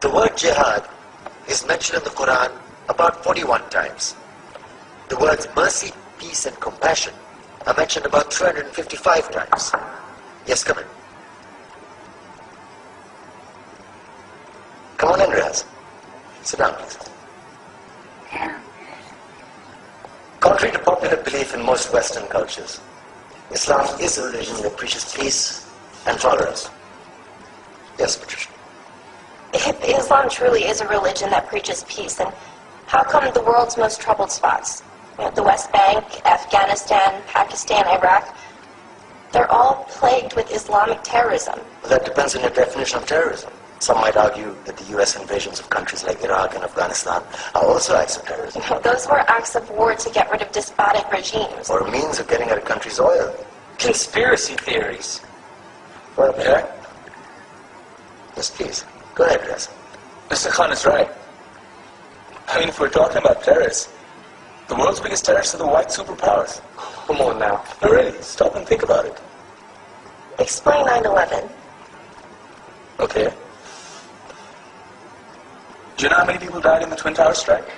The word jihad is mentioned in the Quran about 41 times. The words mercy, peace and compassion are mentioned about 355 times. Yes, come in. Come on in, Riaz. Sit down, please. Contrary to popular belief in most Western cultures, Islam is a religion that preaches peace and tolerance. Yes, Patricia. If Islam truly is a religion that preaches peace, then how come the world's most troubled spots, the West Bank, Afghanistan, Pakistan, Iraq, they're all plagued with Islamic terrorism? Well, that depends on your definition of terrorism. Some might argue that the U.S. invasions of countries like Iraq and Afghanistan are also acts of terrorism. Those were acts of war to get rid of despotic regimes. Or a means of getting at a country's oil. Conspiracy theories. Well, yeah. Yes, please. Go ahead, Riaz. Mr. Khan is right. I mean, if we're talking about terrorists, the world's biggest terrorists are the white superpowers. Come on now. No, really, stop and think about it. Explain 9/11. Okay. Do you know how many people died in the Twin Towers strike?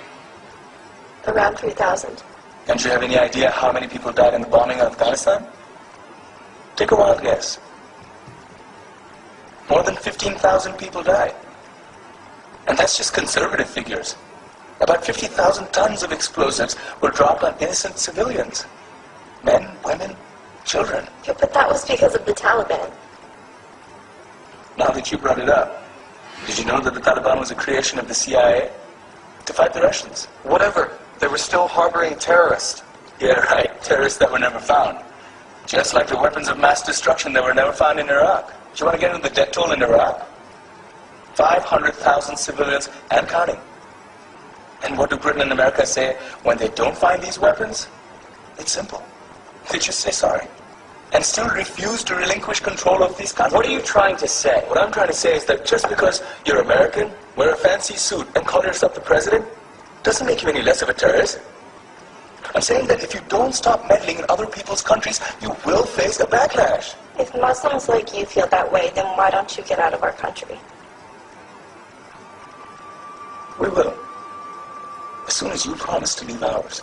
Around 3,000. And do you have any idea how many people died in the bombing of Afghanistan? Take a wild guess. More than 15,000 people died. And that's just conservative figures. About 50,000 tons of explosives were dropped on innocent civilians. Men, women, children. Yeah, but that was because of the Taliban. Now that you brought it up, did you know that the Taliban was a creation of the CIA to fight the Russians? Whatever. They were still harboring terrorists. Yeah, right. Terrorists that were never found. Just like the weapons of mass destruction that were never found in Iraq. Do you want to get into the death toll in Iraq? 500,000 civilians and counting. And what do Britain and America say when they don't find these weapons? It's simple. They just say sorry. And still refuse to relinquish control of these countries. What are you trying to say? What I'm trying to say is that just because you're American, wear a fancy suit, and call yourself the president, doesn't make you any less of a terrorist. I'm saying that if you don't stop meddling in other people's countries, you will face a backlash. If Muslims like you feel that way, then why don't you get out of our country? We will. As soon as you promise to leave ours.